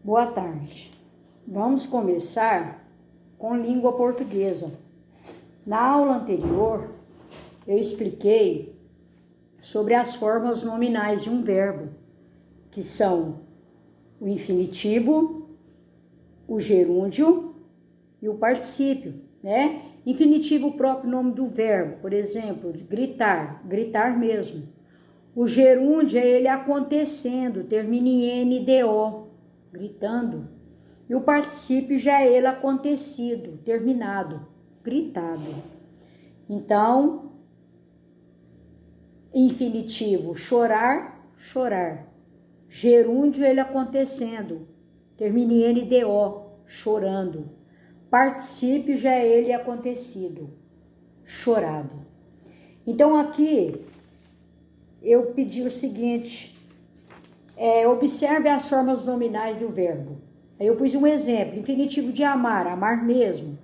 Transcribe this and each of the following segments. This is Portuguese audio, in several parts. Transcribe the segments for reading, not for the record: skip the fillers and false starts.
Boa tarde. Vamos começar com língua portuguesa. Na aula anterior, eu expliquei sobre as formas nominais de um verbo, que são o infinitivo, o gerúndio e o particípio, né? Infinitivo, o próprio nome do verbo, por exemplo, gritar, gritar mesmo. O gerúndio é ele acontecendo, termina em NDO, gritando. E o particípio já é ele acontecido, terminado, gritado. Então, infinitivo, chorar, chorar. Gerúndio, ele acontecendo, termina em NDO, chorando. Particípio já é ele acontecido, chorado. Então, aqui, eu pedi o seguinte, observe as formas nominais do verbo. Aí eu pus um exemplo, infinitivo de amar, amar mesmo.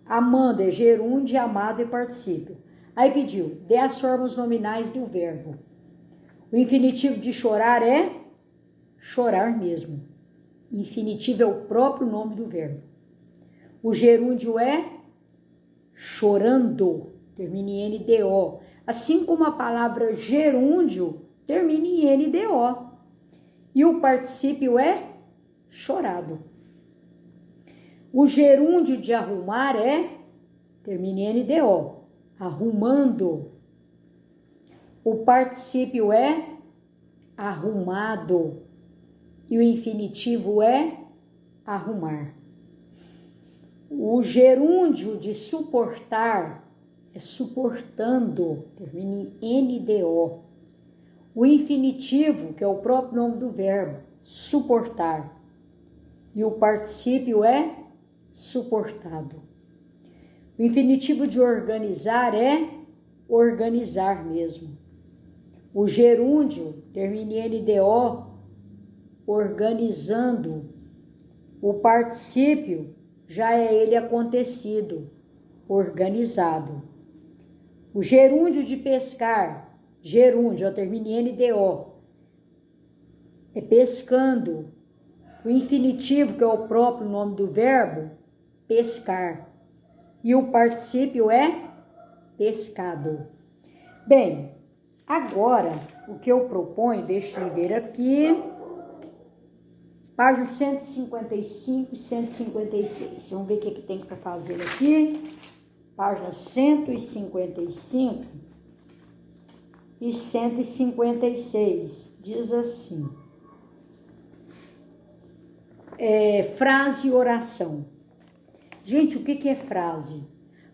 Amando é gerúndio, amado é particípio. Aí pediu, dê as formas nominais do verbo. O infinitivo de chorar é chorar mesmo. Infinitivo é o próprio nome do verbo. O gerúndio é chorando, termina em NDO. Assim como a palavra gerúndio termina em NDO. E o particípio é chorado. O gerúndio de arrumar termina em NDO, arrumando. O particípio é arrumado. E o infinitivo é arrumar. O gerúndio de suportar é suportando, termina em NDO. O infinitivo, que é o próprio nome do verbo, suportar. E o particípio é suportado. O infinitivo de organizar é organizar mesmo. O gerúndio, termina em NDO, organizando. O particípio já é ele acontecido, organizado. O gerúndio de pescar, gerúndio, termina em NDO, é pescando. O infinitivo, que é o próprio nome do verbo, pescar. E o particípio é pescado. Bem, agora o que eu proponho, deixa eu ver aqui, páginas 155 e 156. Vamos ver o que tem para fazer aqui. Páginas 155 e 156. Diz assim. Frase e oração. Gente, o que é frase?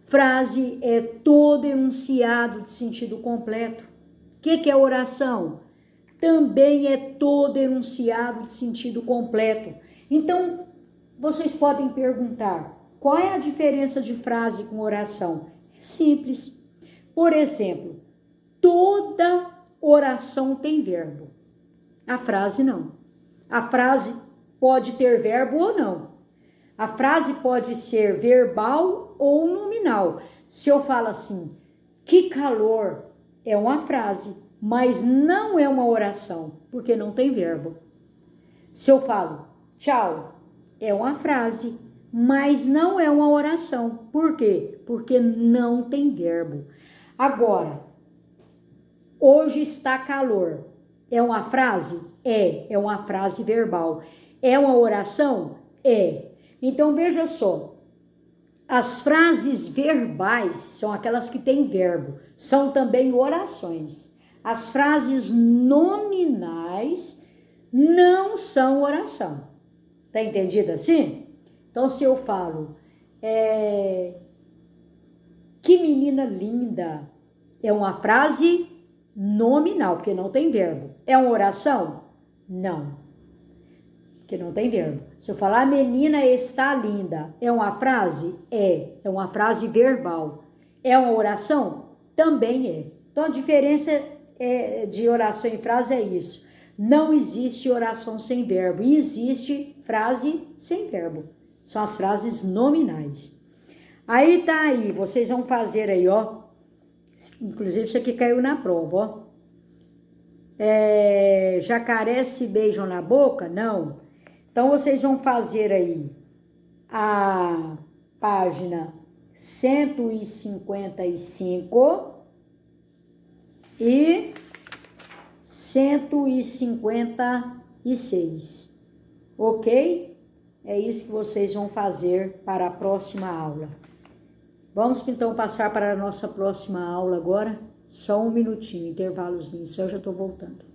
Frase é todo enunciado de sentido completo. O que é oração? Também é todo enunciado de sentido completo. Então, vocês podem perguntar, qual é a diferença de frase com oração? É simples. Por exemplo, toda oração tem verbo. A frase não. A frase pode ter verbo ou não. A frase pode ser verbal ou nominal. Se eu falo assim, que calor, é uma frase, mas não é uma oração, porque não tem verbo. Se eu falo tchau, é uma frase, mas não é uma oração. Por quê? Porque não tem verbo. Agora, hoje está calor. É uma frase? É uma frase verbal. É uma oração? É. Então, veja só. As frases verbais são aquelas que têm verbo. São também orações. As frases nominais não são oração. Tá entendido assim? Então, se eu falo, que menina linda, é uma frase nominal, porque não tem verbo. É uma oração? Não, porque não tem verbo. Se eu falar, a menina está linda, é uma frase? É uma frase verbal. É uma oração? Também é. Então, a diferença de oração e frase é isso. Não existe oração sem verbo, e existe frase sem verbo. São as frases nominais. Aí tá aí, vocês vão fazer aí, ó. Inclusive, isso aqui caiu na prova, ó. Jacaré se beijam na boca? Não. Então, vocês vão fazer aí a página 155 e 156, ok? É isso que vocês vão fazer para a próxima aula. Vamos então passar para a nossa próxima aula agora. Só um minutinho, intervalozinho, só eu já estou voltando.